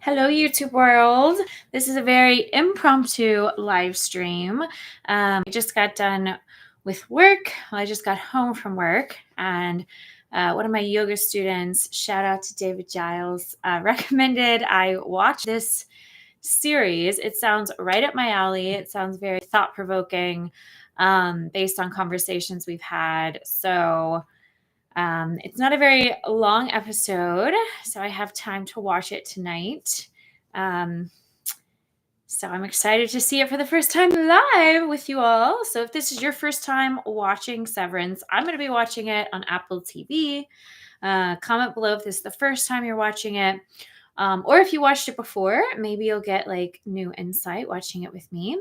Hello, YouTube world. This is a very impromptu live stream. I just got done with work. Well, I just got home from work, and one of my yoga students, shout out to David Giles, recommended I watch this series. It sounds right up my alley. It sounds very thought provoking, based on conversations we've had. So, it's not a very long episode, so I have time to watch it tonight. Um, so I'm excited to see it for the first time live with you all. So if this is your first time watching Severance, I'm going to be watching it on Apple TV. Comment below if this is the first time you're watching it. Or if you watched it before, maybe you'll get like new insight watching it with me.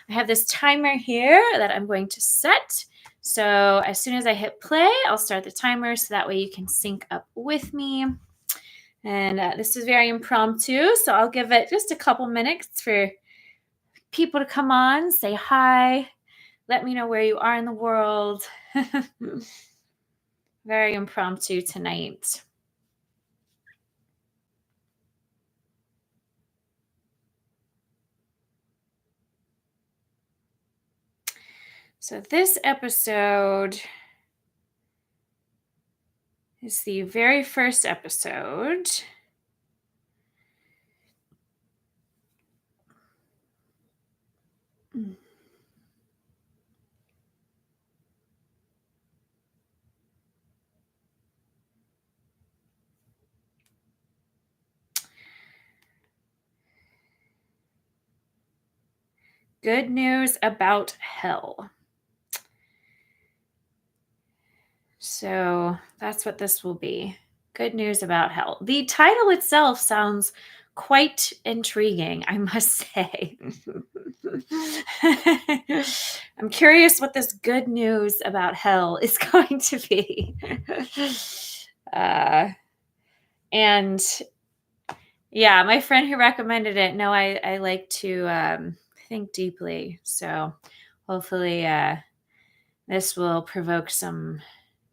I have this timer here that I'm going to set. So as soon as I hit play, I'll start the timer so that way you can sync up with me. And this is very impromptu, so I'll give it just a couple minutes for people to come on, say hi, let me know where you are in the world. Very impromptu tonight. So this episode is the very first episode. Good news about hell. So that's what this will be. Good news about hell. The title itself sounds quite intriguing, I must say. I'm curious what this good news about hell is going to be. And yeah, my friend who recommended it, no, I like to think deeply. So hopefully this will provoke some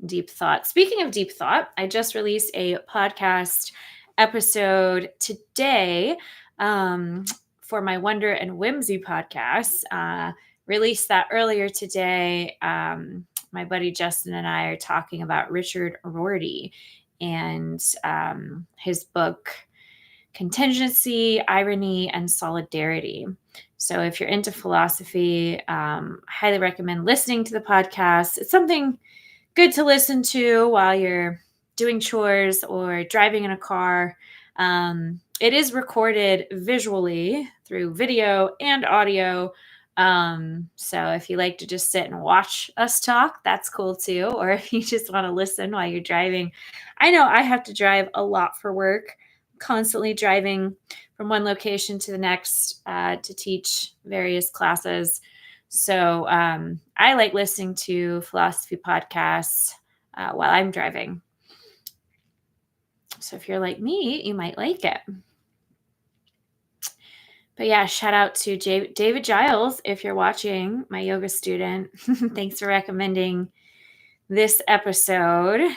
deep thought. Speaking of deep thought, I just released a podcast episode today for my Wonder and Whimsy podcast. Released that earlier today. My buddy Justin and I are talking about Richard Rorty and his book, Contingency, Irony, and Solidarity. So if you're into philosophy, highly recommend listening to the podcast. It's something good to listen to while you're doing chores or driving in a car. It is recorded visually through video and audio. So if you like to just sit and watch us talk, that's cool too. Or if you just want to listen while you're driving. I know I have to drive a lot for work, constantly driving from one location to the next to teach various classes. So I like listening to philosophy podcasts while I'm driving. So if you're like me, you might like it. But yeah, shout out to David Giles if you're watching, my yoga student. Thanks for recommending this episode.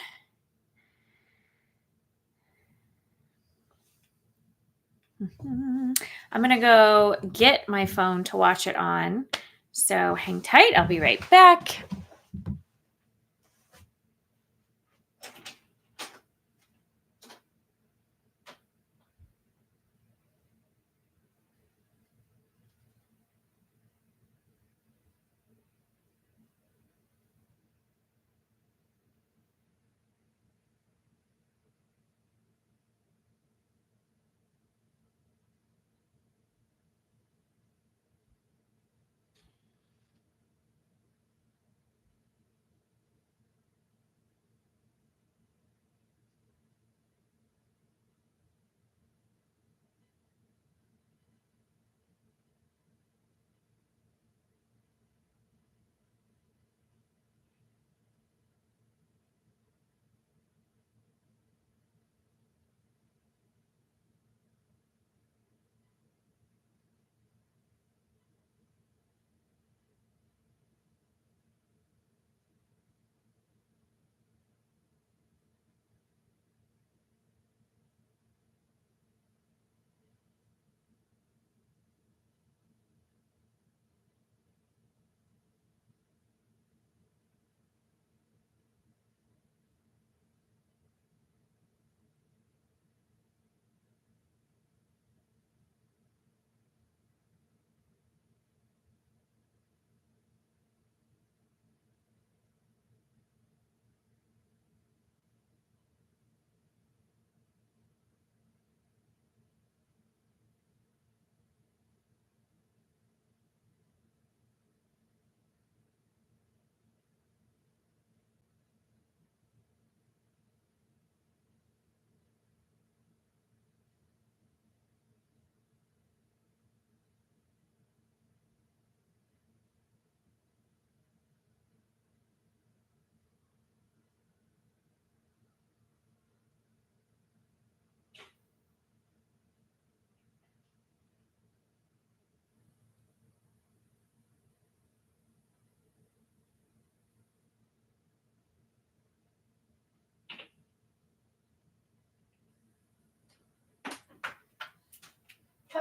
I'm going to go get my phone to watch it on. So hang tight. I'll be right back.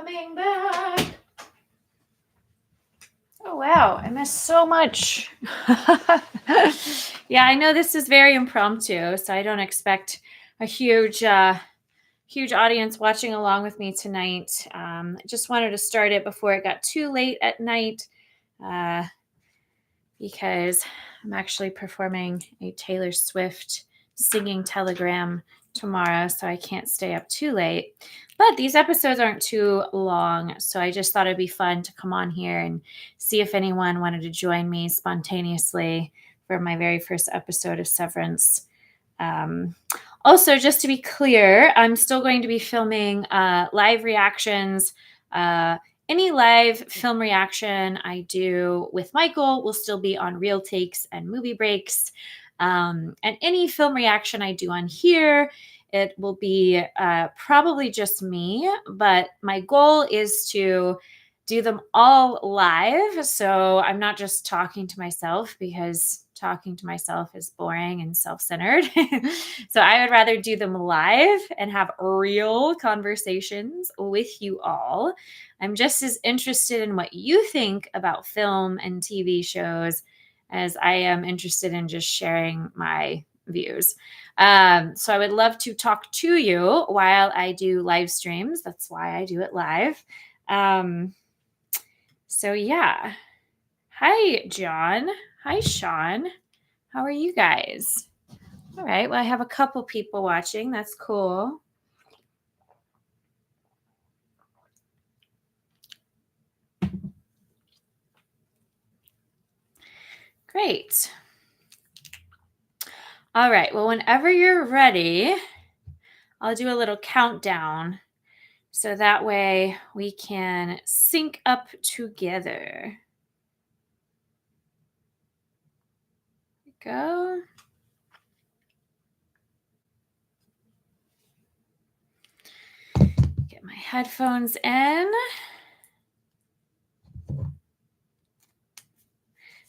coming back. Oh, wow. I missed so much. Yeah, I know this is very impromptu, so I don't expect a huge audience watching along with me tonight. I just wanted to start it before it got too late at night because I'm actually performing a Taylor Swift singing telegram tomorrow, so I can't stay up too late. But these episodes aren't too long, so I just thought it'd be fun to come on here and see if anyone wanted to join me spontaneously for my very first episode of Severance. Also, just to be clear, I'm still going to be filming live reactions. Any live film reaction I do with Michael will still be on Real Takes and Movie Breaks. And any film reaction I do on here, it will be probably just me, but my goal is to do them all live. So I'm not just talking to myself because talking to myself is boring and self-centered. So I would rather do them live and have real conversations with you all. I'm just as interested in what you think about film and TV shows as I am interested in just sharing my views. So I would love to talk to you while I do live streams. That's why I do it live. So yeah. Hi, John. Hi, Sean. How are you guys? All right. Well, I have a couple people watching. That's cool. Great. All right. Well, whenever you're ready, I'll do a little countdown so that way we can sync up together. Go. Get my headphones in.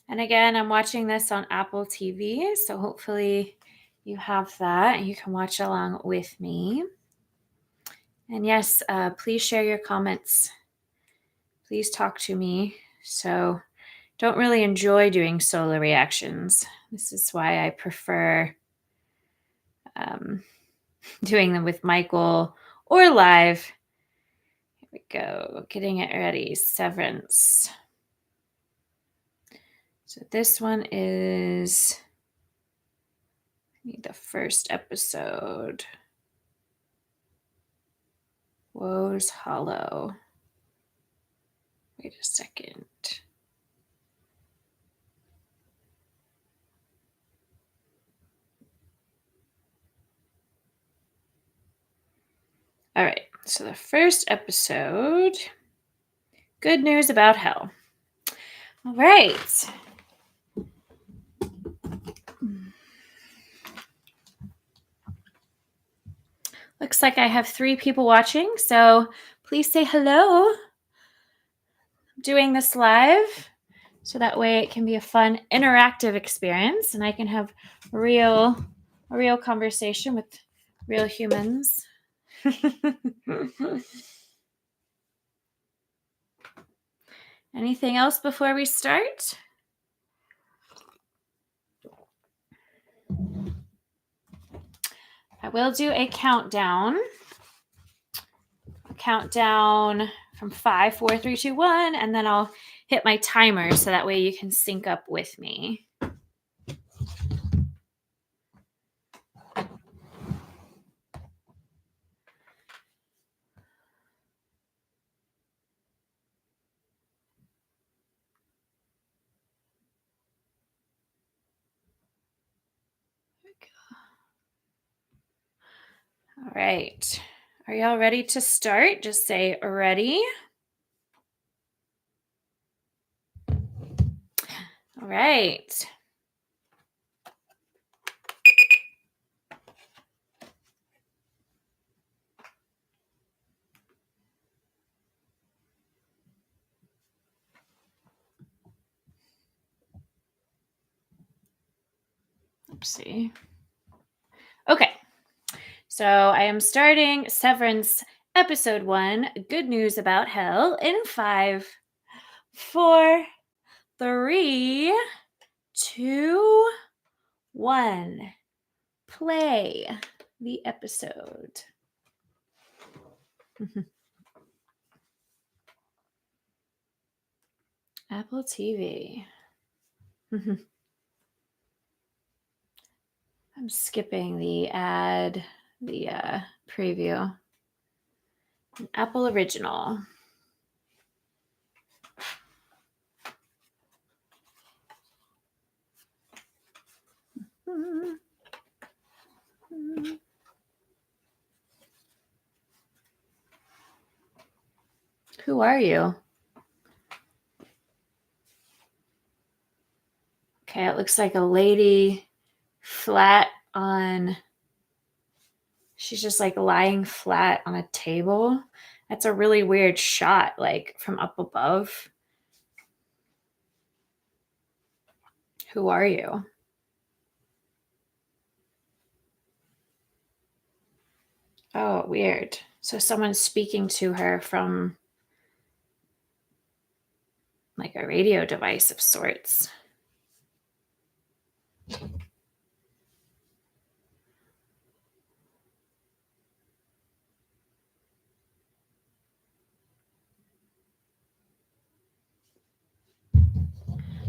And again, I'm watching this on Apple TV, so hopefully you have that and you can watch along with me. And yes, please share your comments. Please talk to me. So don't really enjoy doing solo reactions. This is why I prefer doing them with Michael or live. Here we go. Getting it ready. Severance. So this one is the first episode. Woe's Hollow. Wait a second. All right. So the first episode, good news about hell. All right. Looks like I have 3 people watching, so please say hello. I'm doing this live, so that way it can be a fun, interactive experience, and I can have a real conversation with real humans. Anything else before we start? I will do a countdown. From 5, 4, 3, 2, 1, and then I'll hit my timer so that way you can sync up with me. All right. Are y'all ready to start? Just say ready. All right. Oopsie. Okay. So I am starting Severance Episode 1, Good News About Hell, in 5, 4, 3, 2, 1. Play the episode. Apple TV. I'm skipping the ad, the preview. Apple Original. Who are you? Okay, it looks like a lady flat on, she's just like lying flat on a table. That's a really weird shot, like from up above. Who are you? Oh, weird. So someone's speaking to her from like a radio device of sorts.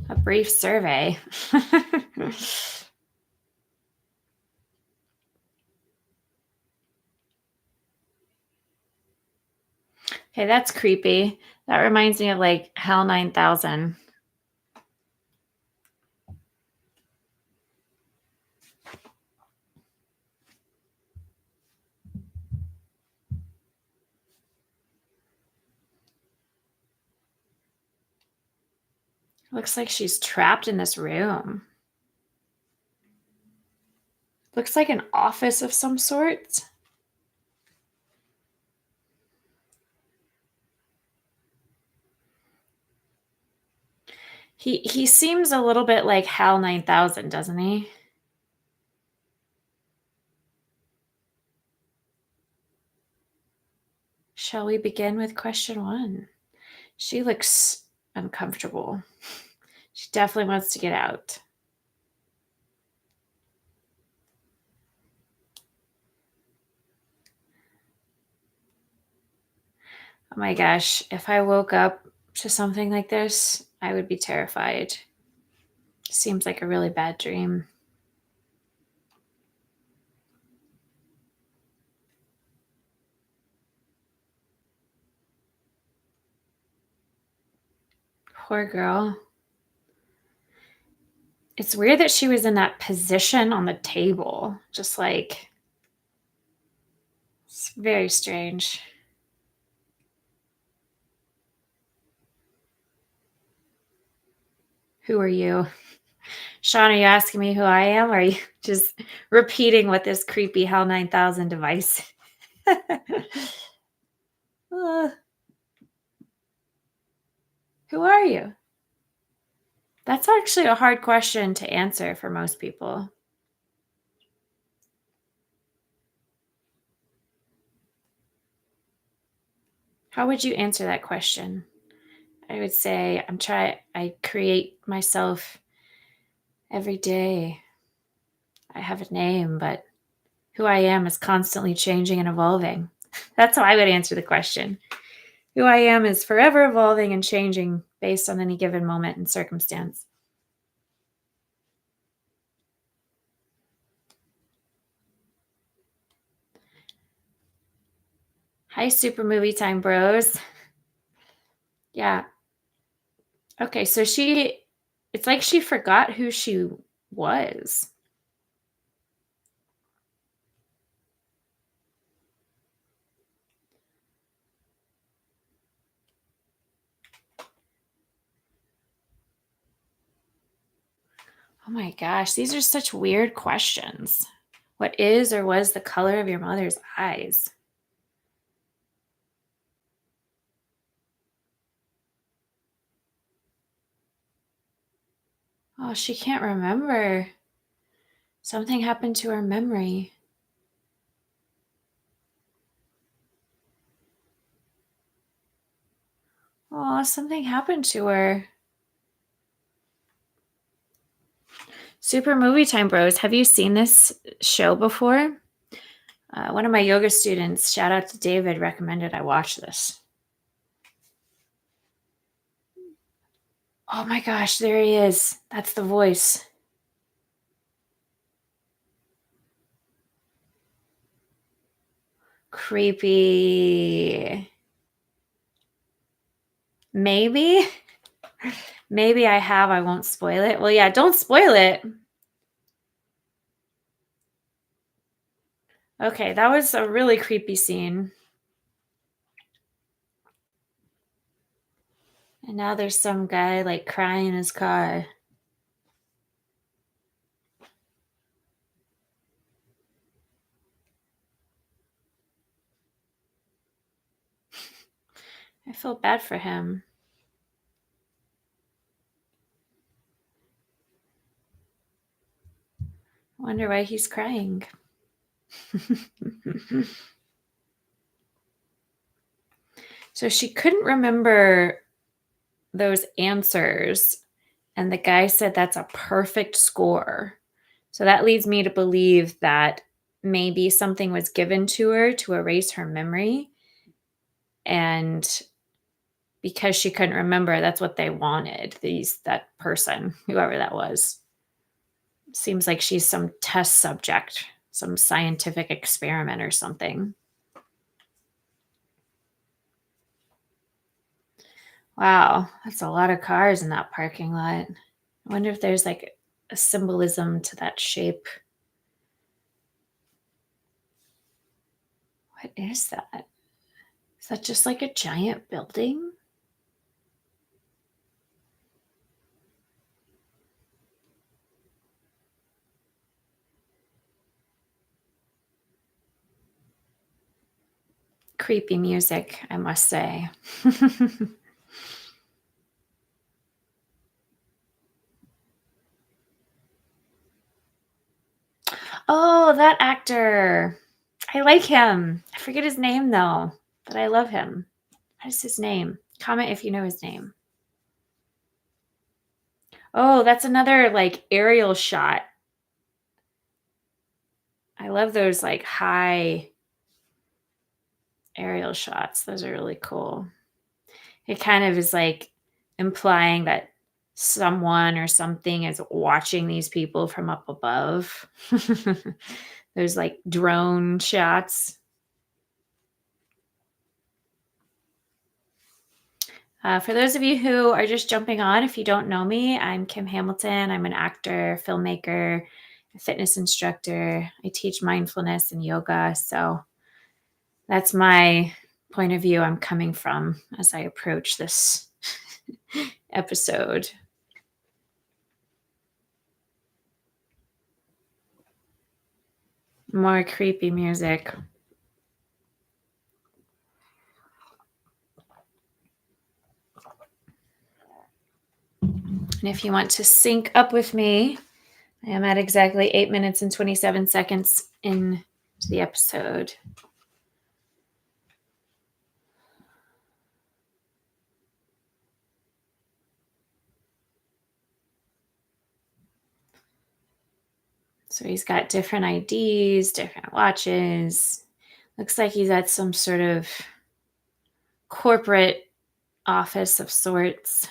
A brief survey. Okay, that's creepy. That reminds me of like Hell 9000. Looks like she's trapped in this room. Looks like an office of some sort. He seems a little bit like Hal 9000, doesn't he? Shall we begin with question 1? She looks uncomfortable. She definitely wants to get out. Oh my gosh, if I woke up to something like this, I would be terrified. Seems like a really bad dream. Poor girl. It's weird that she was in that position on the table. Just like, it's very strange. Who are you? Sean, are you asking me who I am? Or are you just repeating what this creepy Hell 9000 device? Who are you? That's actually a hard question to answer for most people. How would you answer that question? I would say I create myself every day. I have a name, but who I am is constantly changing and evolving. That's how I would answer the question. Who I am is forever evolving and changing based on any given moment and circumstance. Hi, Super Movie Time Bros. Yeah. Okay, so it's like she forgot who she was. Oh my gosh, these are such weird questions. What is or was the color of your mother's eyes? Oh, she can't remember. Something happened to her memory. Oh, something happened to her. Super Movie Time Bros. Have you seen this show before? One of my yoga students, shout out to David, recommended I watch this. Oh my gosh, there he is. That's the voice. Creepy. Maybe. Maybe I have. I won't spoil it. Well, yeah, don't spoil it. Okay, that was a really creepy scene. And now there's some guy like crying in his car. I feel bad for him. I wonder why he's crying. So she couldn't remember those answers. And the guy said that's a perfect score. So that leads me to believe that maybe something was given to her to erase her memory. And because she couldn't remember, that's what they wanted. That person, whoever that was. Seems like she's some test subject, some scientific experiment or something. Wow, that's a lot of cars in that parking lot. I wonder if there's like a symbolism to that shape. What is that? Is that just like a giant building? Creepy music, I must say. Oh, that actor. I like him. I forget his name though, but I love him. What is his name? Comment if you know his name. Oh, that's another like aerial shot. I love those like high aerial shots. Those are really cool. It kind of is like implying that someone or something is watching these people from up above. There's like drone shots. For those of you who are just jumping on, if you don't know me, I'm Kim Hamilton. I'm an actor, filmmaker, a fitness instructor. I teach mindfulness and yoga. So that's my point of view I'm coming from as I approach this episode. More creepy music. And if you want to sync up with me, I am at exactly 8 minutes and 27 seconds into the episode. So he's got different IDs, different watches. Looks like he's at some sort of corporate office of sorts.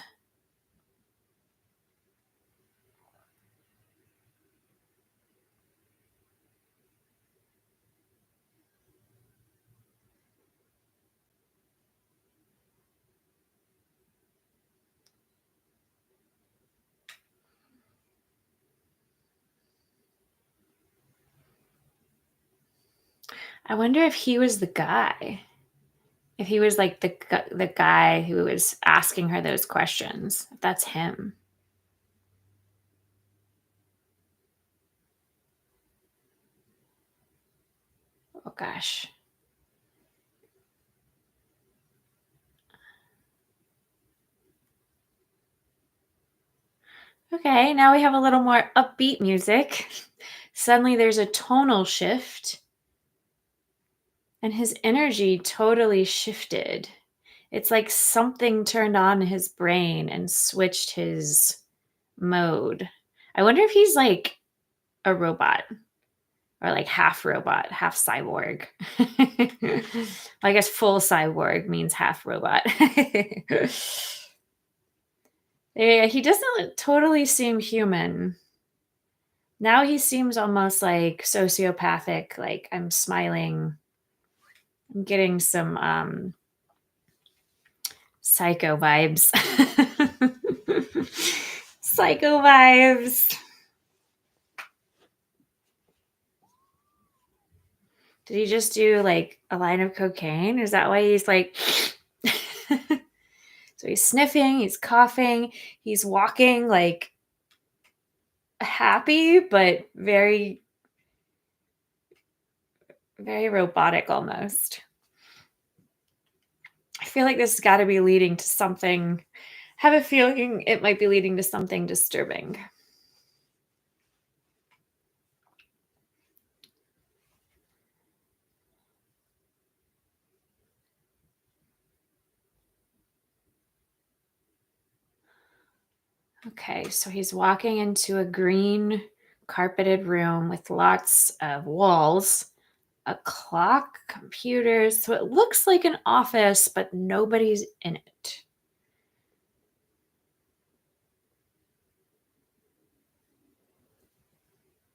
I wonder if he was the guy. If he was like the guy who was asking her those questions. If that's him. Oh gosh. Okay, now we have a little more upbeat music. Suddenly there's a tonal shift and his energy totally shifted. It's like something turned on his brain and switched his mode. I wonder if he's like a robot or like half robot, half cyborg. I guess full cyborg means half robot. Yeah, he doesn't totally seem human. Now he seems almost like sociopathic, like I'm smiling. I'm getting some psycho vibes. Psycho vibes. Did he just do like a line of cocaine? Is that why he's like so he's sniffing, he's coughing, he's walking like happy but very very robotic almost. I feel like this has got to be leading to something. Have a feeling it might be leading to something disturbing. Okay, so he's walking into a green carpeted room with lots of walls, a clock, computers. So it looks like an office, but nobody's in it.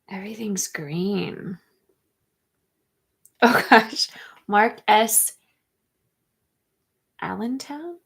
Everything's green. Oh gosh. Mark S. Allentown?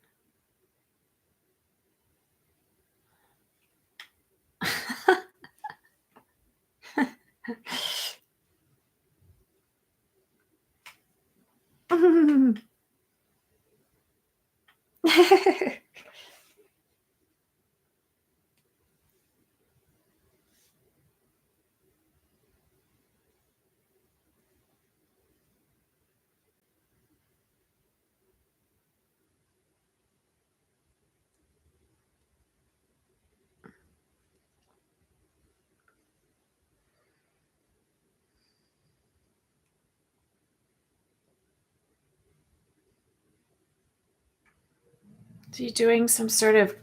Is he doing some sort of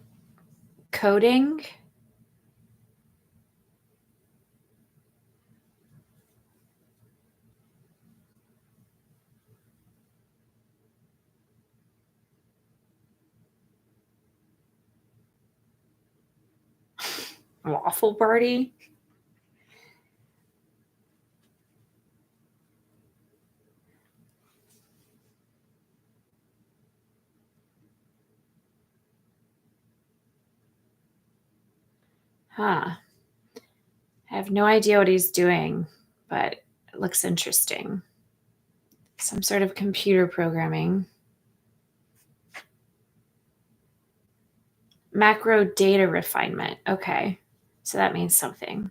coding? Waffle party? Huh. I have no idea what he's doing, but it looks interesting. Some sort of computer programming. Macro data refinement. Okay. So that means something.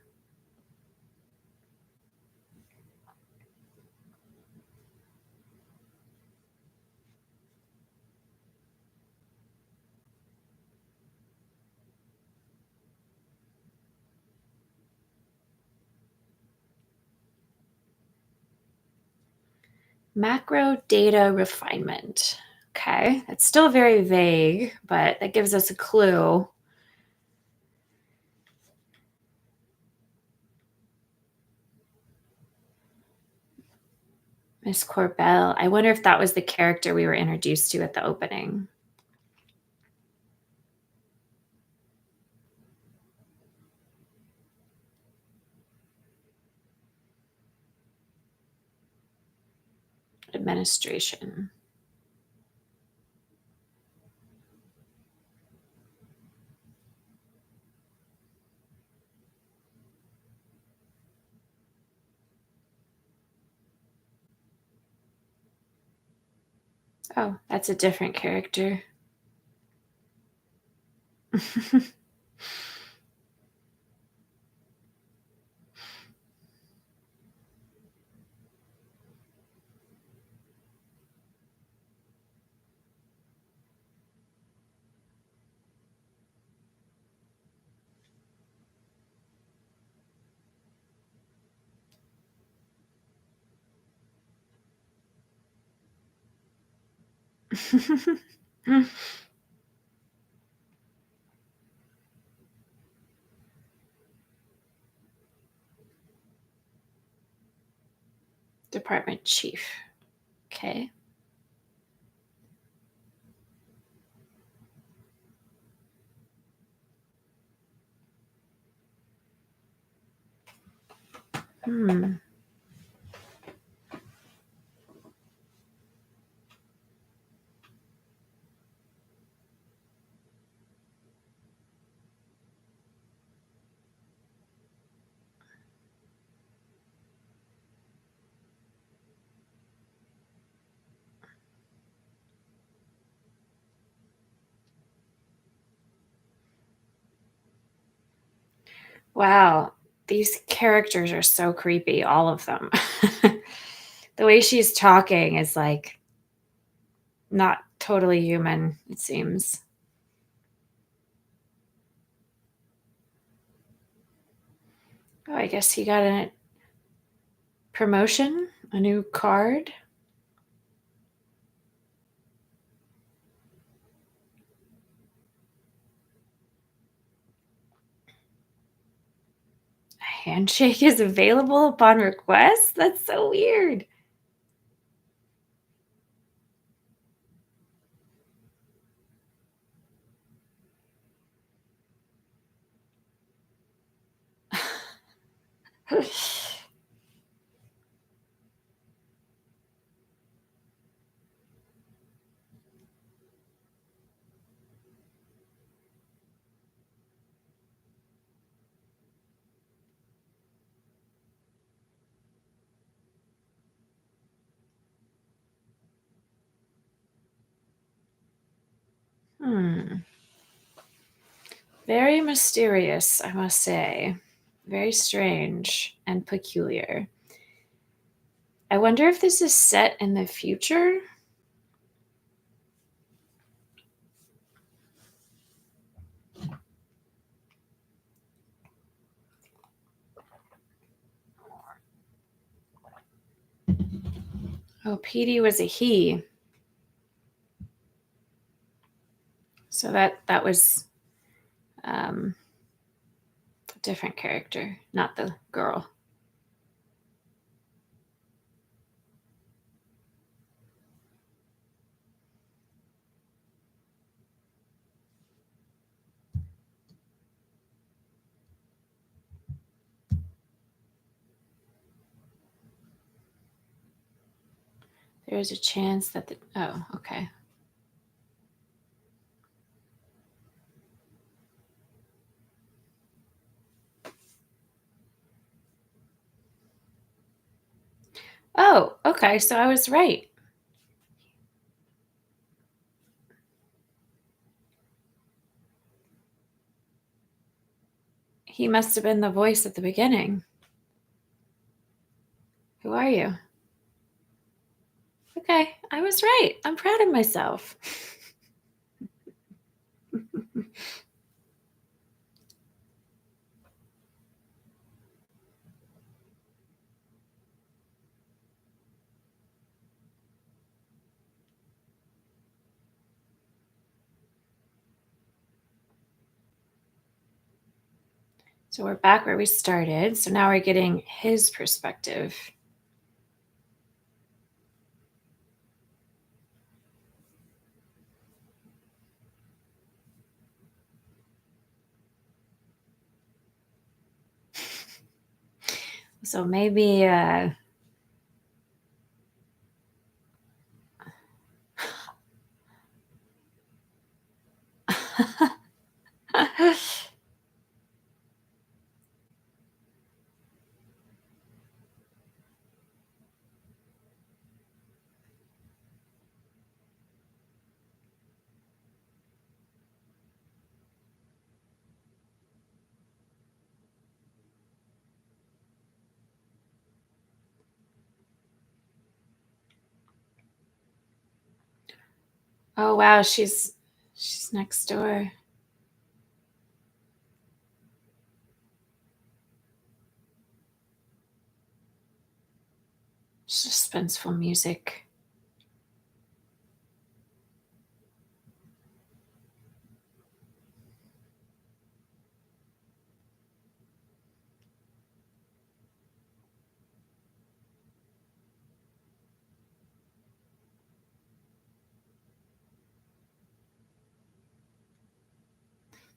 Macro data refinement. Okay. That's still very vague, but that gives us a clue. Miss Corbell. I wonder if that was the character we were introduced to at the opening. Administration. Oh, that's a different character. Mm. Department chief. Okay. Hmm. Wow. These characters are so creepy, all of them. The way she's talking is like not totally human, it seems. Oh, I guess he got a promotion, a new card. A handshake is available upon request? That's so weird. Hmm. Very mysterious, I must say. Very strange and peculiar. I wonder if this is set in the future? Oh, Petey was a he. So that was um, a different character, not the girl. There is a chance that the oh, okay. Oh, okay. So I was right. He must have been the voice at the beginning. Who are you? Okay, I was right. I'm proud of myself. So we're back where we started. So now we're getting his perspective. So maybe oh wow, she's next door. Suspenseful music.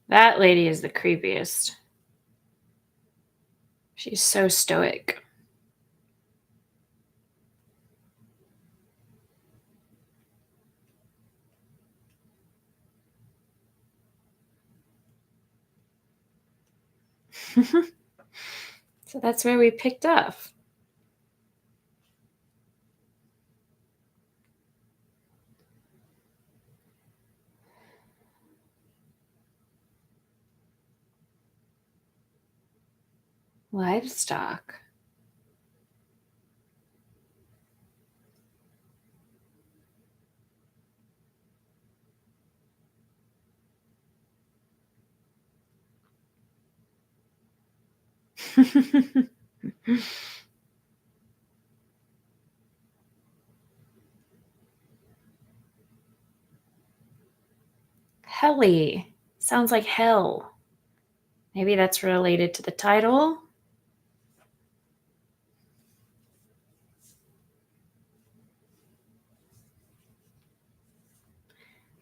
That lady is the creepiest. She's so stoic. So that's where we picked up. Livestock. Helly. Sounds like hell. Maybe that's related to the title.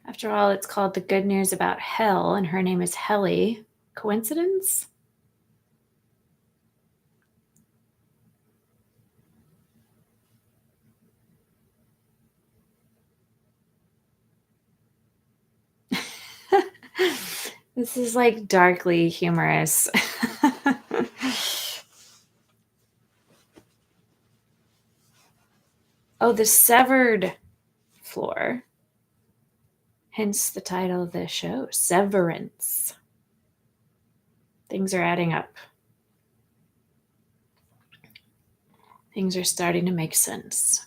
After all, it's called The Good News About Hell, and her name is Helly. Coincidence? This is like darkly humorous. Oh, the severed floor. Hence the title of the show, Severance. Things are adding up. Things are starting to make sense.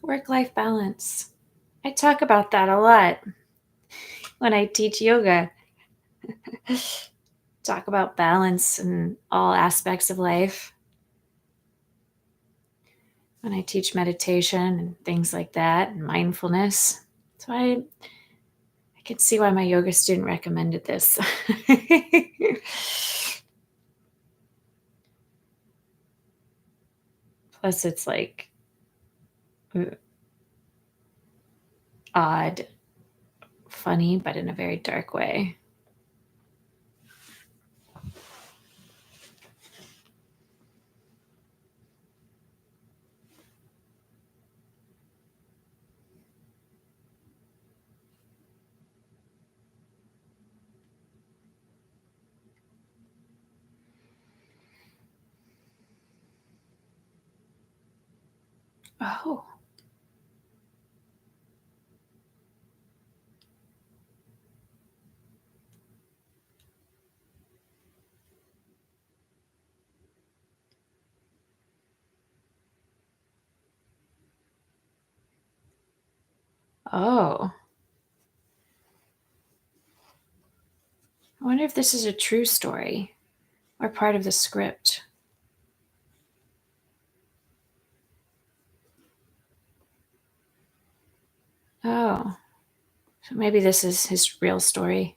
Work-life balance. I talk about that a lot when I teach yoga. Talk about balance in all aspects of life. When I teach meditation and things like that and mindfulness. So I can see why my yoga student recommended this. Plus, it's like odd, funny, but in a very dark way. Oh. Oh. I wonder if this is a true story or part of the script. Oh. So maybe this is his real story.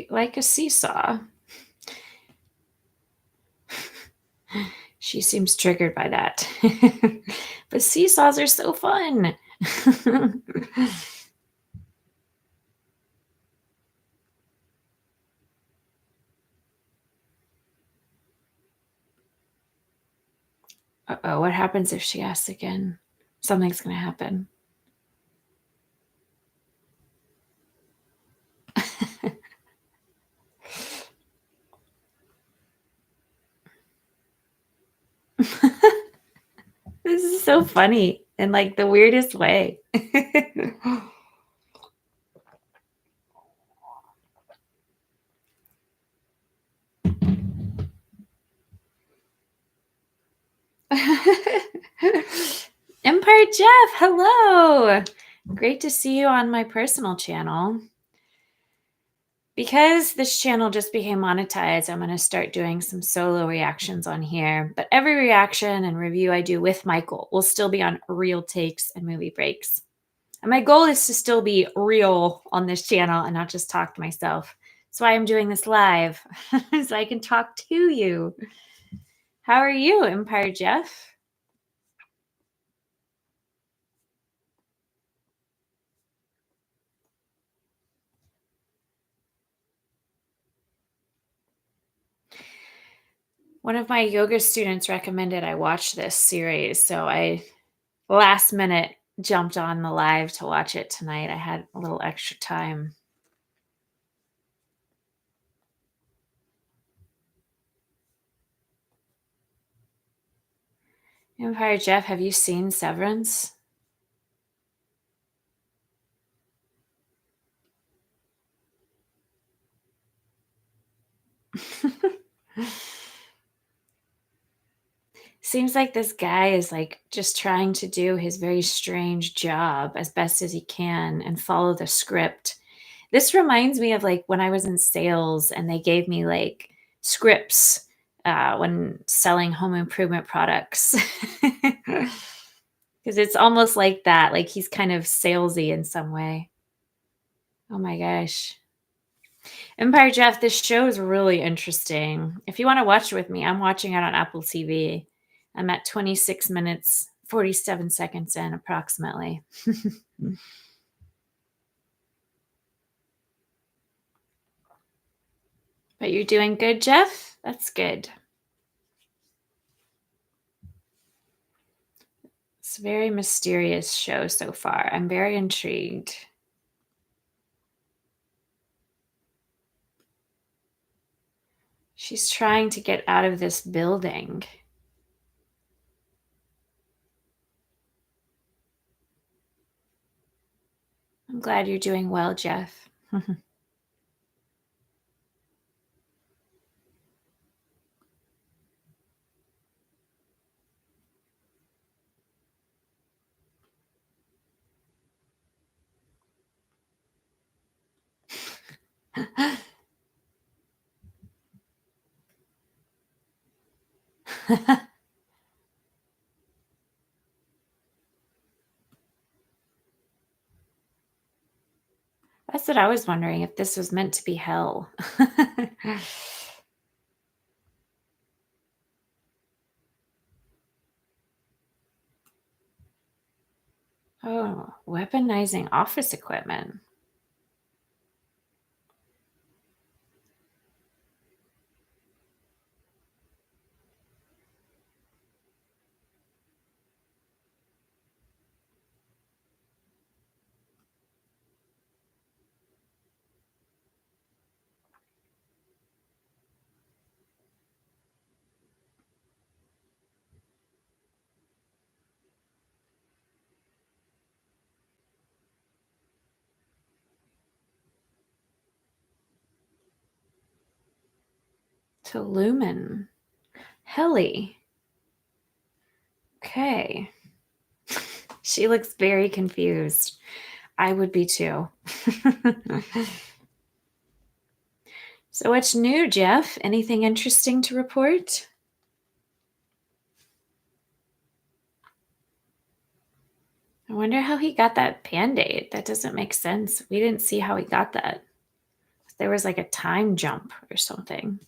Like a seesaw. She seems triggered by that. But seesaws are so fun. Uh-oh, what happens if she asks again? Something's going to happen. This is so funny in like the weirdest way. Empire Jeff, hello. Great to see you on my personal channel. Because this channel just became monetized, I'm going to start doing some solo reactions on here. But every reaction and review I do with Michael will still be on real takes and movie breaks. And my goal is to still be real on this channel and not just talk to myself. That's why I'm doing this live, so I can talk to you. How are you, Empire Jeff? One of my yoga students recommended I watch this series, so I last minute jumped on the live to watch it tonight. I had a little extra time. Empire Jeff, have you seen Severance? Seems like this guy is like just trying to do his very strange job as best as he can and follow the script. This reminds me of like when I was in sales and they gave me like scripts when selling home improvement products. Because it's almost like that. Like he's kind of salesy in some way. Oh my gosh. Empire Jeff, this show is really interesting. If you want to watch it with me, I'm watching it on Apple TV. I'm at 26 minutes, 47 seconds in approximately. But you're doing good, Jeff? That's good. It's a very mysterious show so far. I'm very intrigued. She's trying to get out of this building. I'm glad you're doing well, Jeff. That's what I was wondering, if this was meant to be hell. Oh, weaponizing office equipment. To Lumen. Helly. Okay. She looks very confused. I would be too. So, what's new, Jeff? Anything interesting to report? I wonder how he got that band aid. That doesn't make sense. We didn't see how he got that. There was like a time jump or something.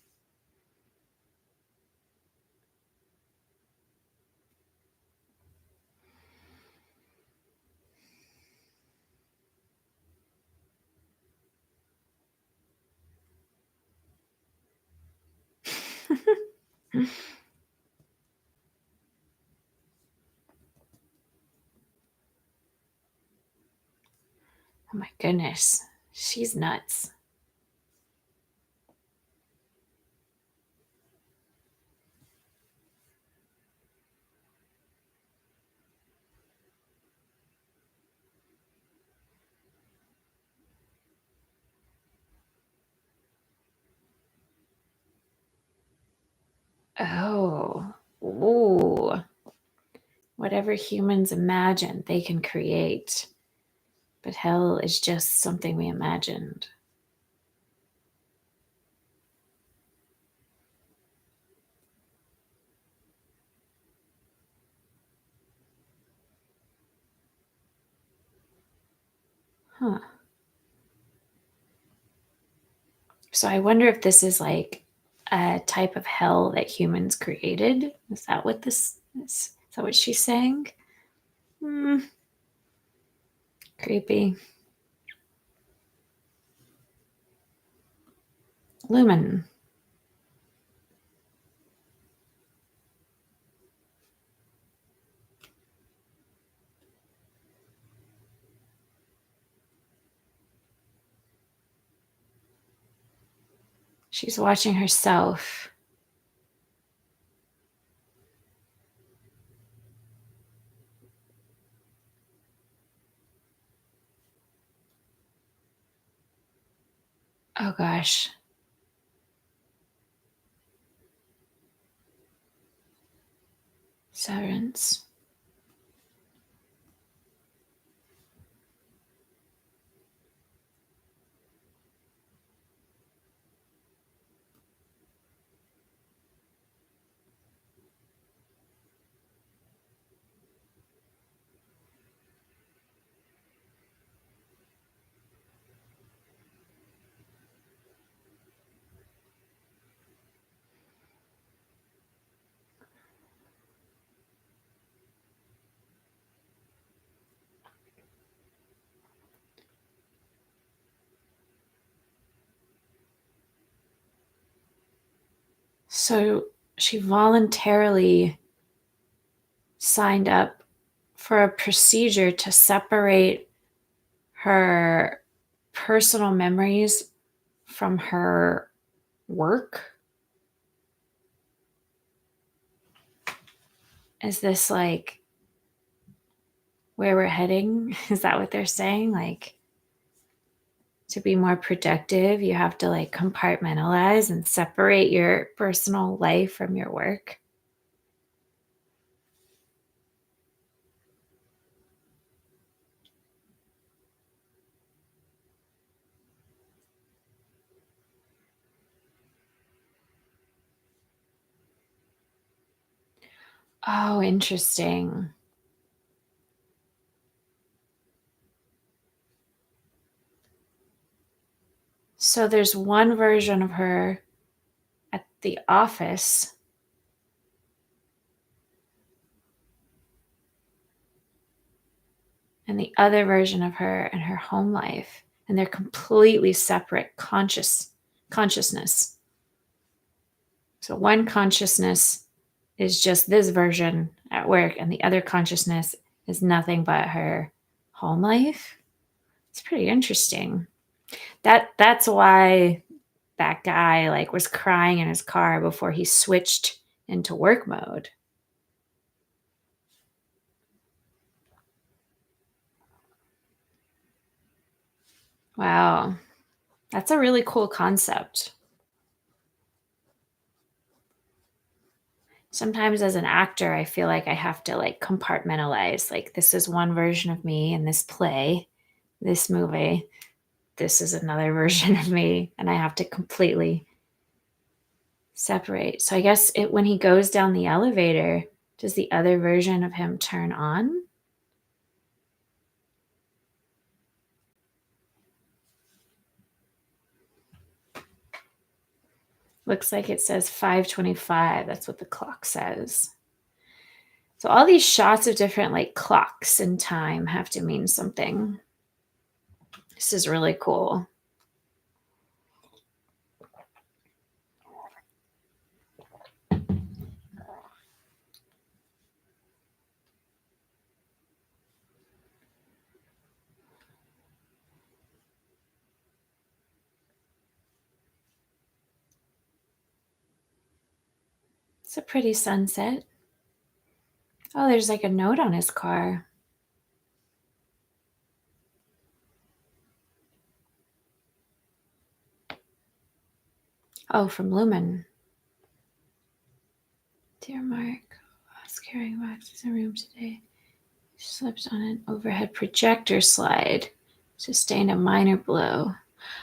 Oh my goodness. She's nuts. Oh. Ooh. Whatever humans imagine, they can create. But hell is just something we imagined. Huh. So I wonder if this is like a type of hell that humans created. Is that what this is? Is that what she's saying? Hmm. Creepy. Lumen. She's watching herself. Oh gosh. Severance. So she voluntarily signed up for a procedure to separate her personal memories from her work. Is this like where we're heading? Is that what they're saying? Like, to be more productive, you have to like compartmentalize and separate your personal life from your work. Oh, interesting. So there's one version of her at the office, and the other version of her in her home life, and they're completely separate consciousness. So one consciousness is just this version at work, and the other consciousness is nothing but her home life. It's pretty interesting. That's why that guy like was crying in his car before he switched into work mode. Wow. That's a really cool concept. Sometimes as an actor, I feel like I have to like compartmentalize. Like this is one version of me in this play, this movie. This is another version of me, and I have to completely separate. So I guess when he goes down the elevator, does the other version of him turn on? Looks like it says 5:25. That's what the clock says. So all these shots of different like clocks and time have to mean something. This is really cool. It's a pretty sunset. Oh, there's like a note on his car. Oh, from Lumen. Dear Mark, I was carrying boxes in the room today. She slipped on an overhead projector slide. Sustained a minor blow.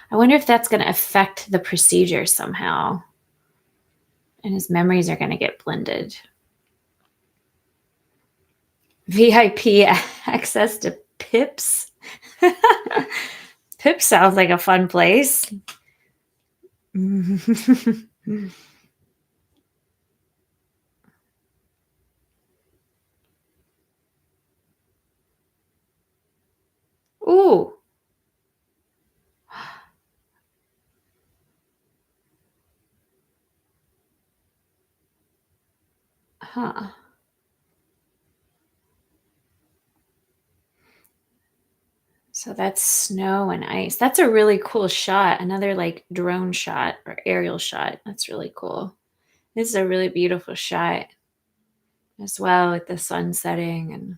I wonder if that's going to affect the procedure somehow, and his memories are going to get blended. VIP access to Pips. Pips sounds like a fun place. Ooh. Huh. So that's snow and ice. That's a really cool shot. Another like drone shot or aerial shot. That's really cool. This is a really beautiful shot as well with the sun setting and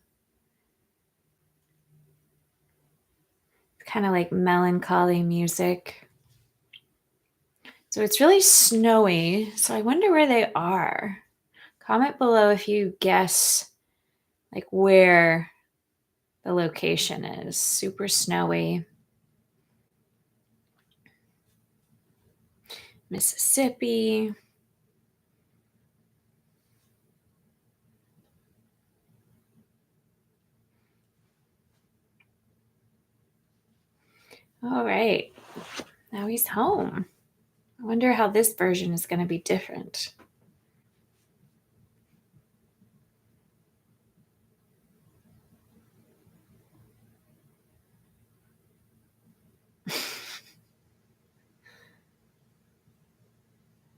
kind of like melancholy music. So it's really snowy. So I wonder where they are. Comment below if you guess like where the location is. Super snowy. Mississippi. All right. Now he's home. I wonder how this version is going to be different.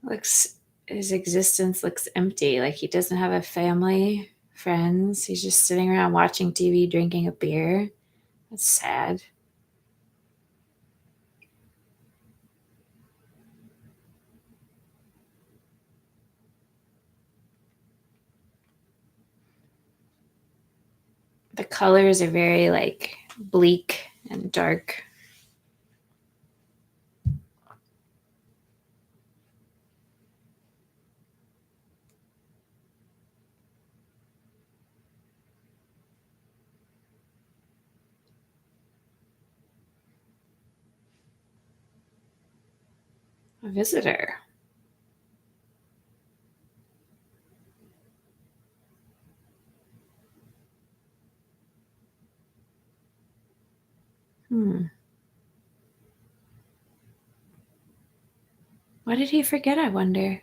Looks his existence looks empty, like he doesn't have a family, friends. He's just sitting around watching TV, drinking a beer. That's sad. The colors are very like bleak and dark. A visitor. Hmm. What did he forget, I wonder?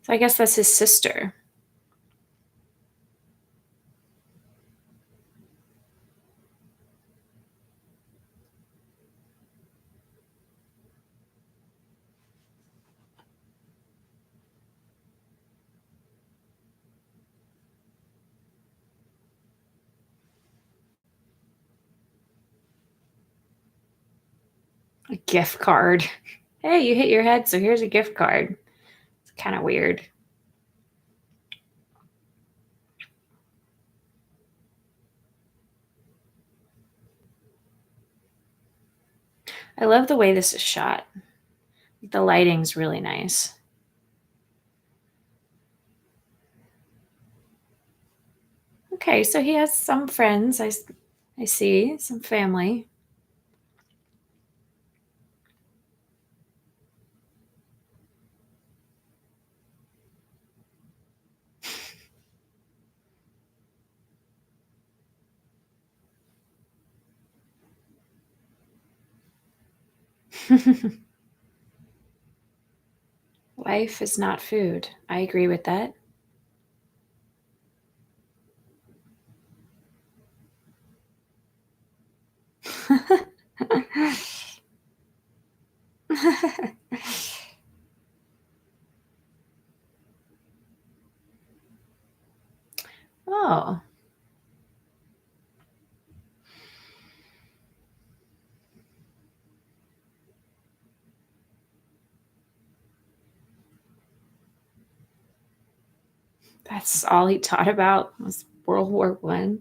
So I guess that's his sister. A gift card. Hey, you hit your head, so here's a gift card. It's kind of weird. I love the way this is shot. The lighting's really nice. Okay, so he has some friends. I see some family. Life is not food. I agree with that. Oh, that's all he taught about was World War One.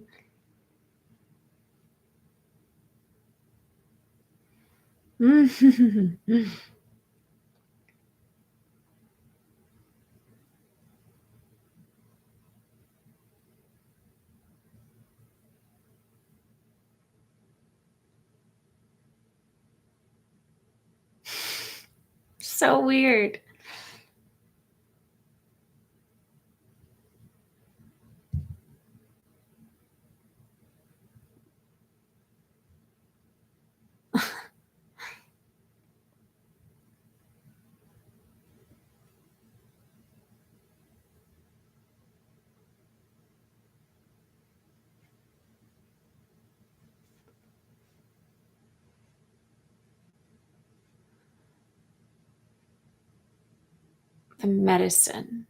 So weird. The medicine.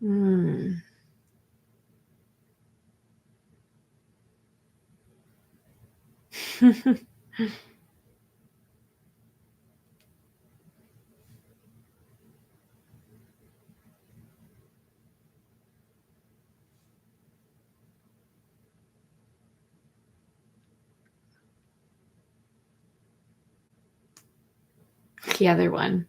Mm. The other one.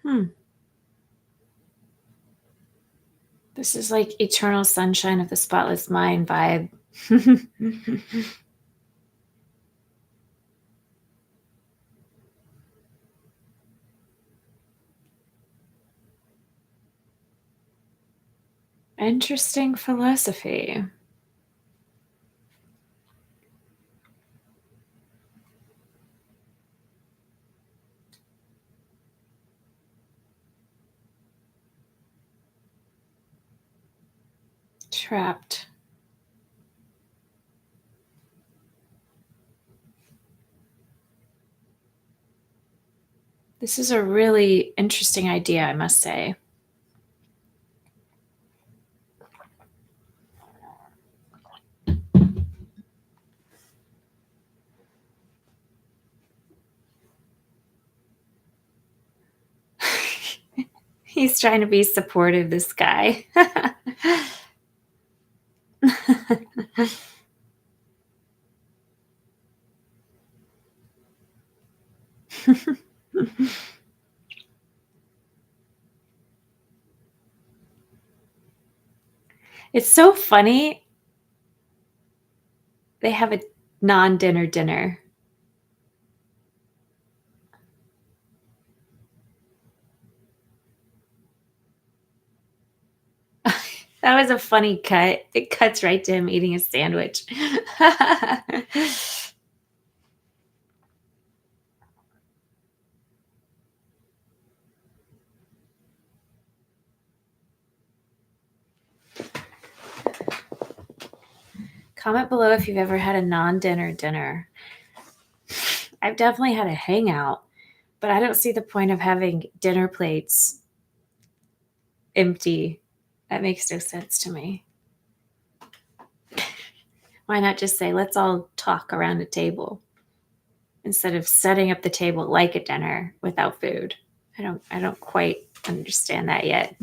Hmm. This is like eternal sunshine of the spotless mind vibe. Interesting philosophy. Trapped. This is a really interesting idea, I must say. He's trying to be supportive, this guy. It's so funny. They have a non-dinner dinner. That was a funny cut. It cuts right to him eating a sandwich. Comment below if you've ever had a non-dinner dinner. I've definitely had a hangout, but I don't see the point of having dinner plates empty. That makes no sense to me. Why not just say, let's all talk around a table instead of setting up the table like a dinner without food? I don't quite understand that yet.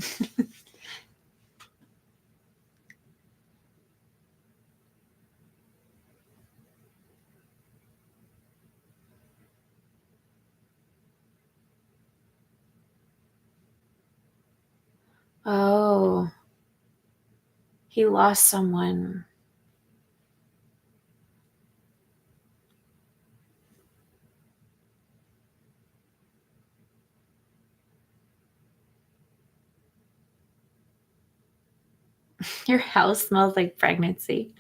Oh, he lost someone. Your house smells like pregnancy.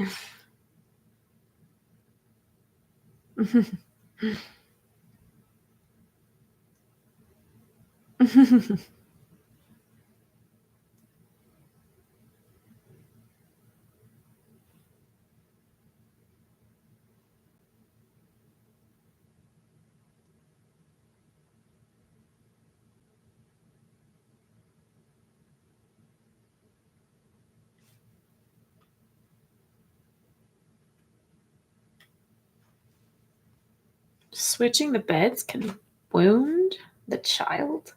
Switching the beds can wound the child?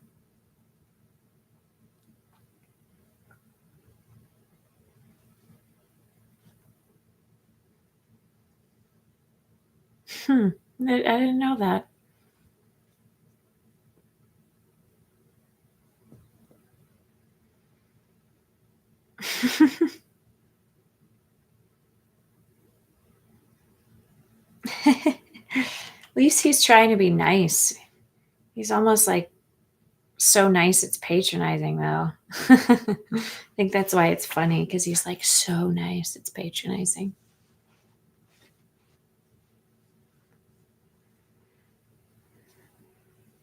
Hmm. I didn't know that. At least he's trying to be nice. He's almost like so nice it's patronizing, though. I think that's why it's funny, because he's like so nice it's patronizing.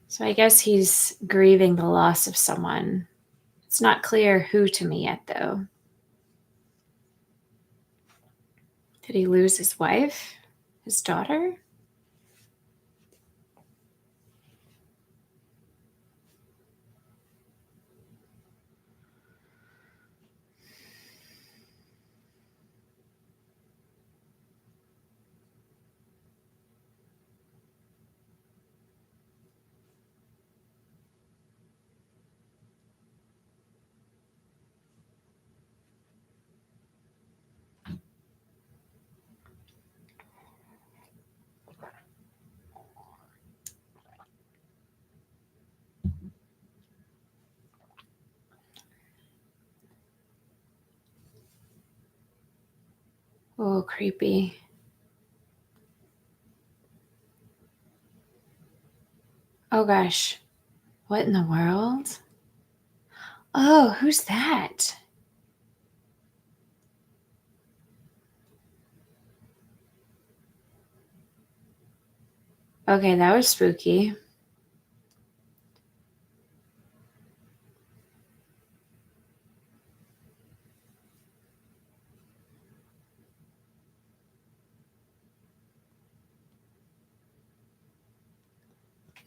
So I guess he's grieving the loss of someone. It's not clear who to me yet, though. Did he lose his wife? His daughter? Oh, creepy. Oh gosh. What in the world? Oh, who's that? Okay, that was spooky.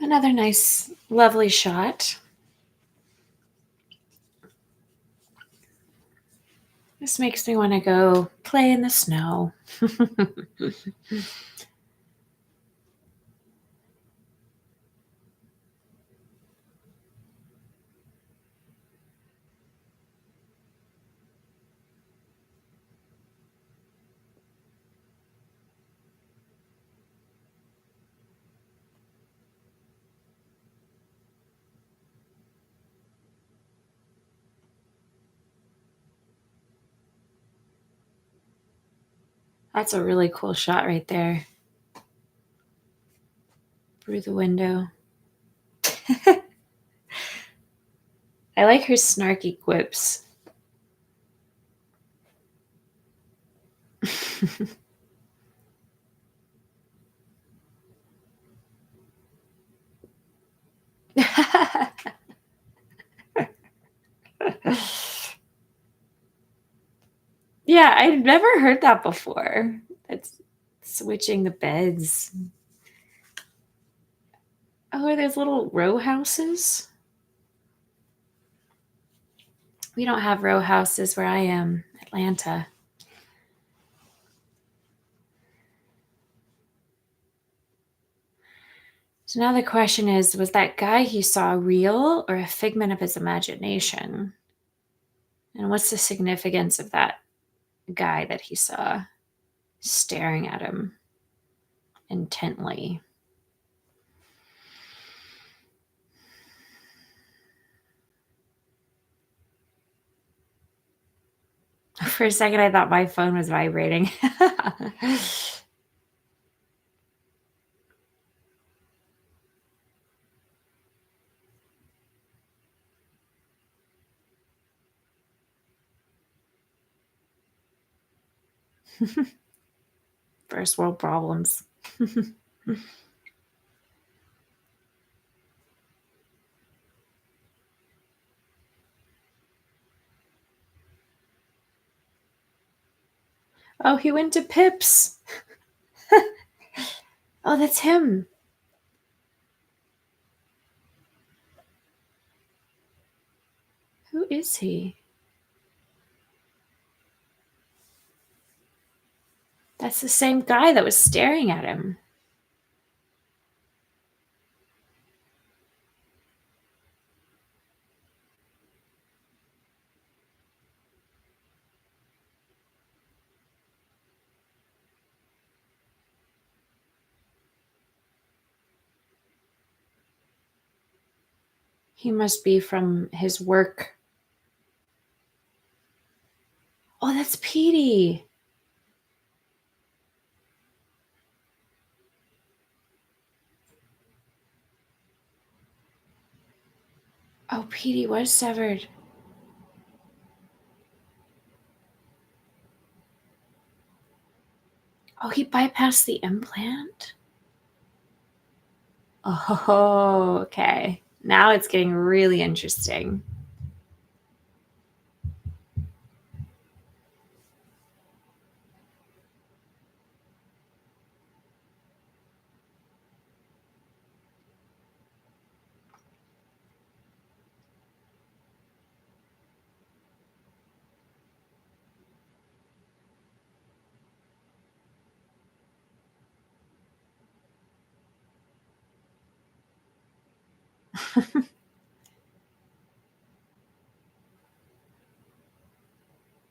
Another nice, lovely shot. This makes me want to go play in the snow. That's a really cool shot right there. Through the window. I like her snarky quips. Yeah, I'd never heard that before. It's switching the beds. Oh, are those little row houses? We don't have row houses where I am, Atlanta. So now the question is, was that guy he saw real or a figment of his imagination? And what's the significance of that guy that he saw staring at him intently? For a second, I thought my phone was vibrating. First world problems. Oh, he went to Pips. Oh, that's him. Who is he? That's the same guy that was staring at him. He must be from his work. Oh, that's Petey. Oh, Petey was severed. Oh, he bypassed the implant? Oh, okay. Now it's getting really interesting.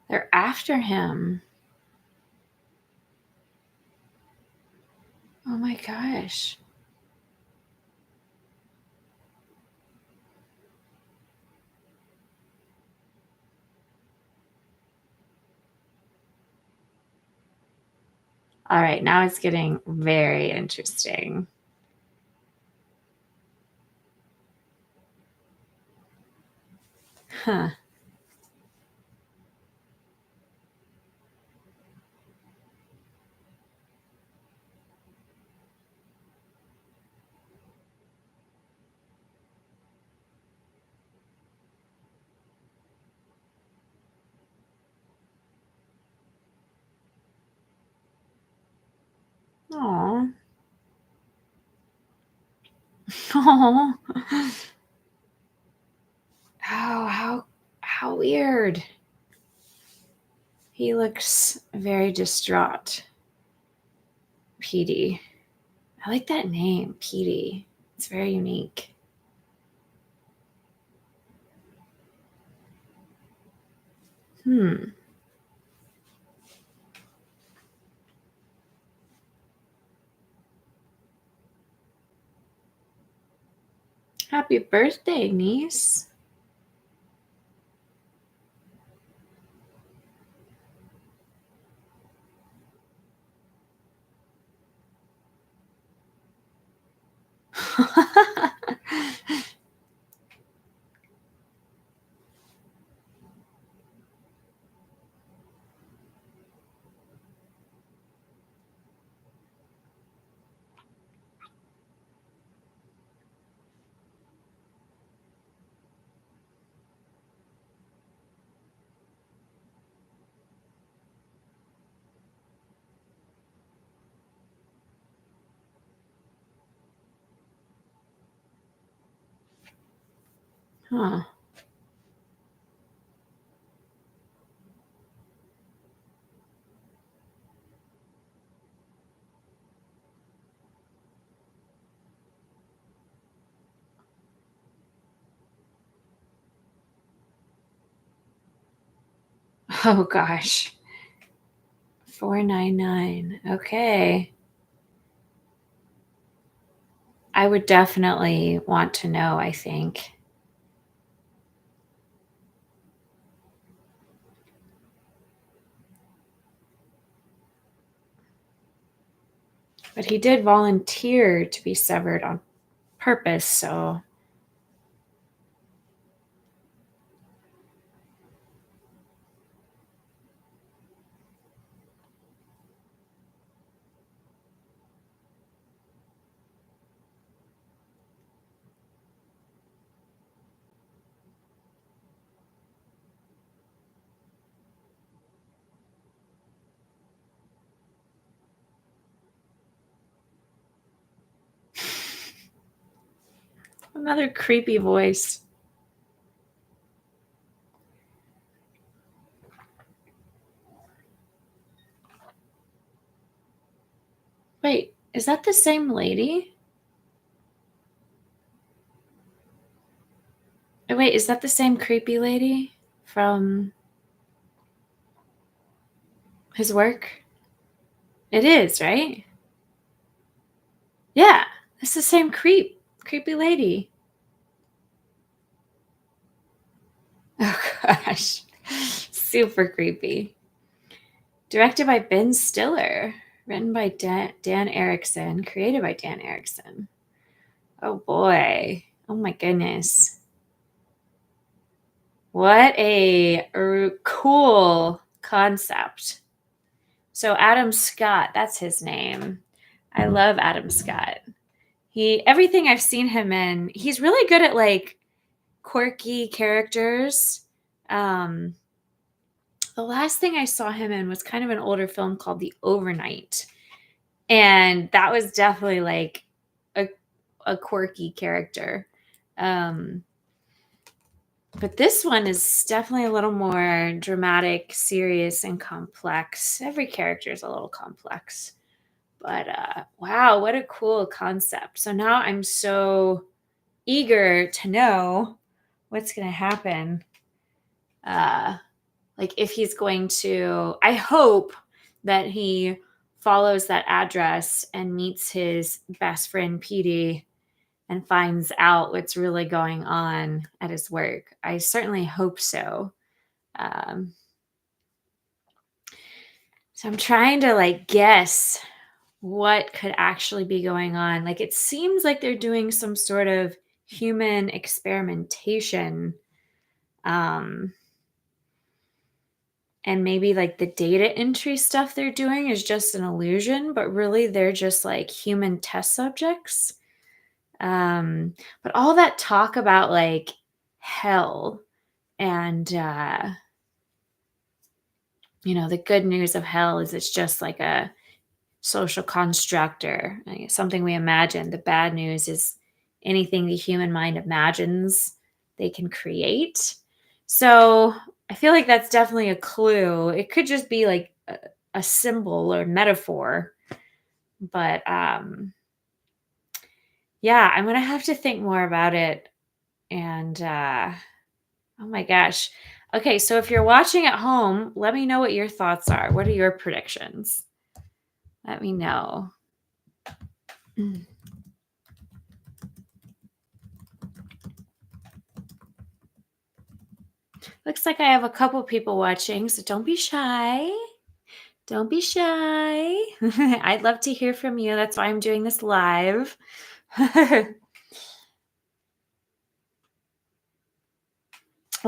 They're after him. Oh my gosh. All right, now it's getting very interesting. Huh. Oh. Oh. Oh, how weird. He looks very distraught. Petey. I like that name, Petey. It's very unique. Hmm. Happy birthday, niece. Huh. Oh gosh. 499. Okay. I would definitely want to know, I think. But he did volunteer to be severed on purpose, so Another creepy voice. Wait, is that the same lady? Wait, is that the same creepy lady from his work? It is, right? Yeah, it's the same creepy lady. Oh gosh, super creepy. Directed by Ben Stiller, written by Dan Erickson, created by Dan Erickson. Oh boy. Oh my goodness. What a cool concept. So Adam Scott, that's his name. I love Adam Scott. Everything I've seen him in, he's really good at like quirky characters. Um, the last thing I saw him in was kind of an older film called The Overnight. And that was definitely like a quirky character. But this one is definitely a little more dramatic, serious, and complex. Every character is a little complex. But wow, what a cool concept. So now I'm so eager to know what's going to happen. Like if he's going to, I hope that he follows that address and meets his best friend Petey and finds out what's really going on at his work. I certainly hope so. Um, so I'm trying to like guess what could actually be going on. Like it seems like they're doing some sort of human experimentation. Um, and maybe like the data entry stuff they're doing is just an illusion, but really they're just like human test subjects. But all that talk about like hell and the good news of hell is it's just like a social construct or something we imagine. The bad news is anything the human mind imagines they can create. So I feel like that's definitely a clue. It could just be like a symbol or metaphor, but yeah, I'm gonna have to think more about it. And oh my gosh. Okay, so if you're watching at home, let me know what your thoughts are. What are your predictions? Let me know. Looks like I have a couple people watching, so don't be shy. Don't be shy. I'd love to hear from you. That's why I'm doing this live. Well,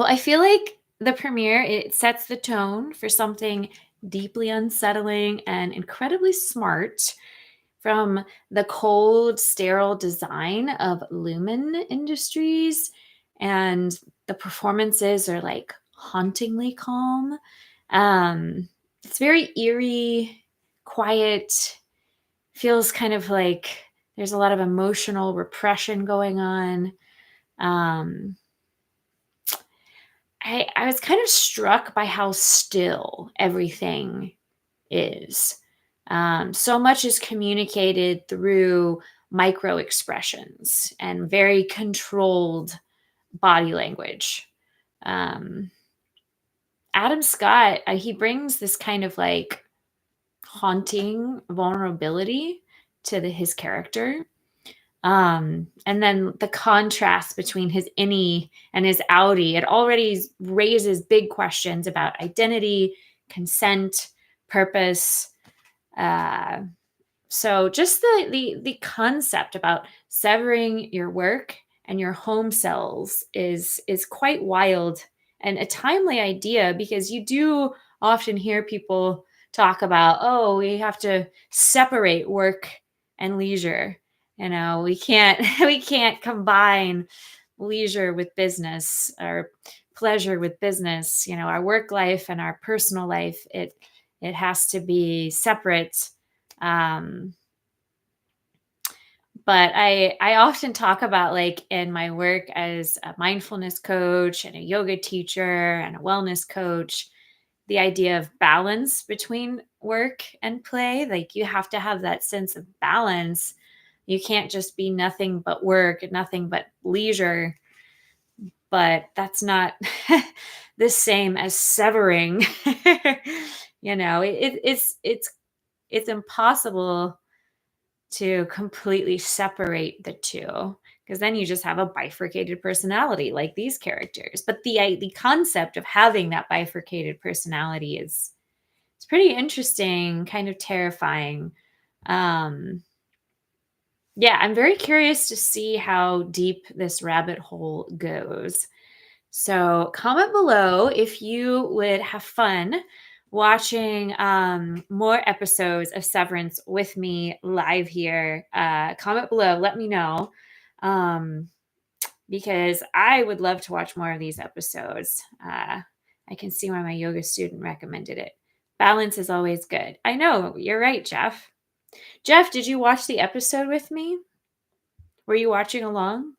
I feel like the premiere, it sets the tone for something deeply unsettling and incredibly smart. From the cold, sterile design of Lumen Industries, and the performances are like hauntingly calm. It's very eerie, quiet, feels kind of like there's a lot of emotional repression going on. Um, I was kind of struck by how still everything is. So much is communicated through micro expressions and very controlled body language. Um, Adam Scott, he brings this kind of like haunting vulnerability to his character. And then the contrast between his innie and his outie, it already raises big questions about identity, consent, purpose. Uh, so just the concept about severing your work and your home cells is quite wild and a timely idea, because you do often hear people talk about, oh, we have to separate work and leisure. We can't we can't combine leisure with business or pleasure with business. Our work life and our personal life, it has to be separate. um, But I often talk about, like, in my work as a mindfulness coach and a yoga teacher and a wellness coach, the idea of balance between work and play. Like, you have to have that sense of balance. You can't just be nothing but work and nothing but leisure, but that's not the same as severing. It's impossible to completely separate the two, because then you just have a bifurcated personality like these characters. But the concept of having that bifurcated personality is it's pretty interesting, kind of terrifying. Um, yeah, I'm very curious to see how deep this rabbit hole goes. So comment below if you would have fun watching more episodes of Severance with me live here. Comment below, let me know, um, because I would love to watch more of these episodes. I can see why my yoga student recommended it. Balance is always good. I know, you're right, Jeff. Jeff, did you watch the episode with me? Were you watching along?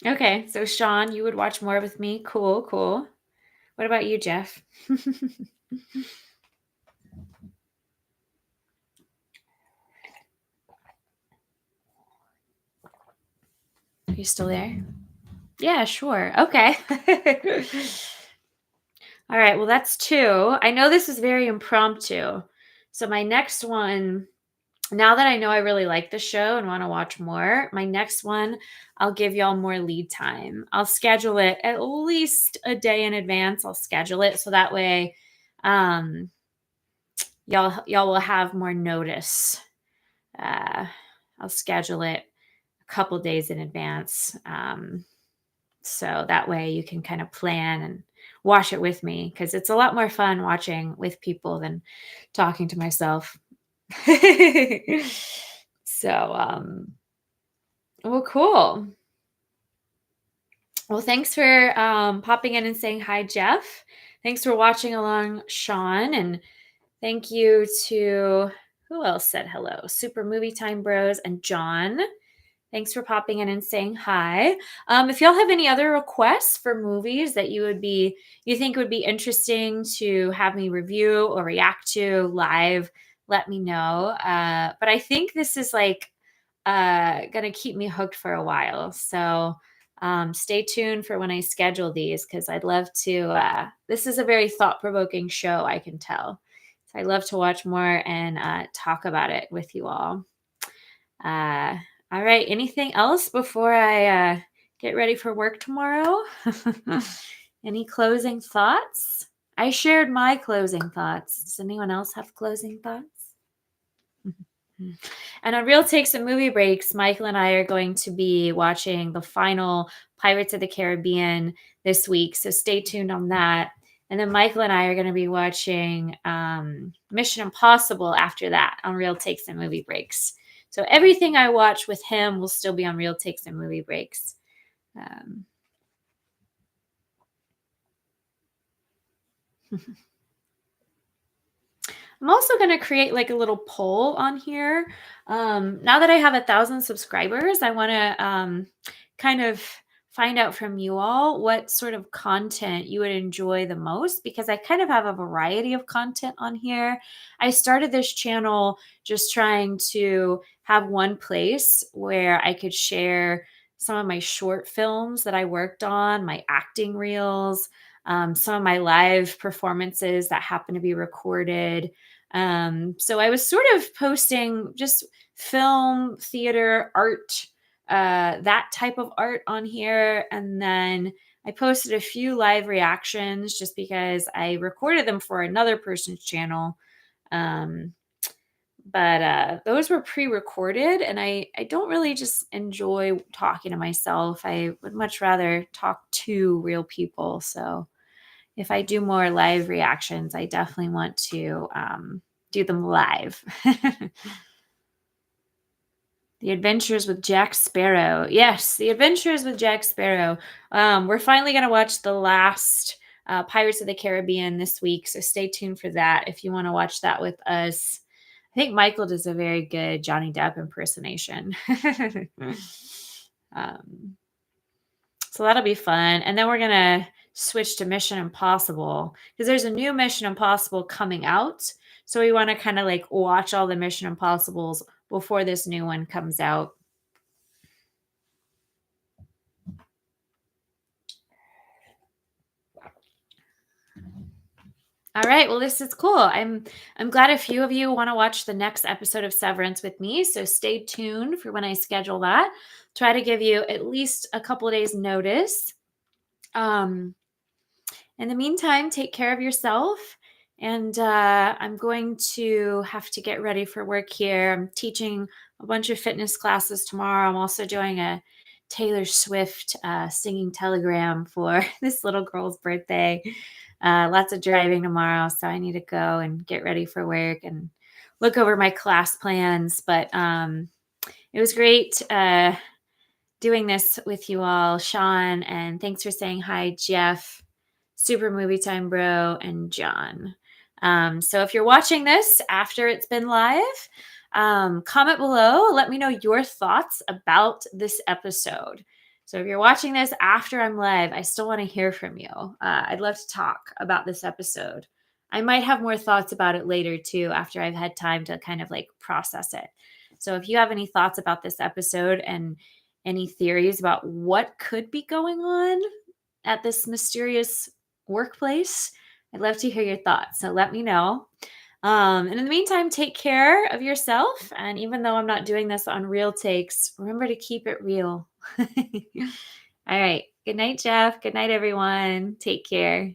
Okay, so Sean, you would watch more with me. Cool, cool. What about you, Jeff? Are you still there? Yeah, sure. Okay. All right, well, that's two. I know this is very impromptu. So, my next one, now that I know I really like the show and want to watch more, my next one, I'll give y'all more lead time. I'll schedule it at least a day in advance. I'll schedule it so that way um, y'all will have more notice. Uh, I'll schedule it a couple days in advance. So that way you can kind of plan and watch it with me, because it's a lot more fun watching with people than talking to myself. So, well, cool. Well, thanks for popping in and saying hi, Jeff. Thanks for watching along, Sean. And thank you to who else said hello? Super Movie Time Bros and John. Thanks for popping in and saying hi. If y'all have any other requests for movies that you think would be interesting to have me review or react to live, let me know. But I think this is like gonna keep me hooked for a while. So stay tuned for when I schedule these, because I'd love to. This is a very thought provoking show, I can tell. So I'd love to watch more and talk about it with you all. Uh, all right. Anything else before I get ready for work tomorrow? Any closing thoughts? I shared my closing thoughts. Does anyone else have closing thoughts? And on Real Takes and Movie Breaks, Michael and I are going to be watching the final Pirates of the Caribbean this week. So stay tuned on that. And then Michael and I are going to be watching Mission Impossible after that on Real Takes and Movie Breaks. So everything I watch with him will still be on Real Takes and Movie Breaks. Um, I'm also going to create like a little poll on here. Now that I have 1,000 subscribers, I want to kind of find out from you all what sort of content you would enjoy the most, because I kind of have a variety of content on here. I started this channel just trying to have one place where I could share some of my short films that I worked on, my acting reels, some of my live performances that happen to be recorded. So I was sort of posting just film, theater, art, that type of art on here. And then I posted a few live reactions just because I recorded them for another person's channel. Um, but those were pre-recorded, and I don't really just enjoy talking to myself. I would much rather talk to real people. So if I do more live reactions, I definitely want to do them live. The Adventures with Jack Sparrow. Yes, The Adventures with Jack Sparrow. We're finally going to watch the last Pirates of the Caribbean this week, so stay tuned for that if you want to watch that with us. I think Michael does a very good Johnny Depp impersonation. um, so that'll be fun. And then we're going to switch to Mission Impossible because there's a new Mission Impossible coming out. So we want to kind of like watch all the Mission Impossibles before this new one comes out. All right. Well, this is cool. I'm glad a few of you want to watch the next episode of Severance with me. So stay tuned for when I schedule that. Try to give you at least a couple of days notice. In the meantime, take care of yourself. And I'm going to have to get ready for work here. I'm teaching a bunch of fitness classes tomorrow. I'm also doing a Taylor Swift singing telegram for this little girl's birthday. Lots of driving tomorrow, so I need to go and get ready for work and look over my class plans. But it was great doing this with you all, Sean, and thanks for saying hi, Jeff, Super Movie Time Bro, and John. So if you're watching this after it's been live, comment below. Let me know your thoughts about this episode. So if you're watching this after I'm live, I still want to hear from you. I'd love to talk about this episode. I might have more thoughts about it later too, after I've had time to kind of like process it. So if you have any thoughts about this episode and any theories about what could be going on at this mysterious workplace, I'd love to hear your thoughts. So let me know. And in the meantime, take care of yourself. And even though I'm not doing this on real takes, remember to keep it real. All right. Good night, Jeff. Good night, everyone. Take care.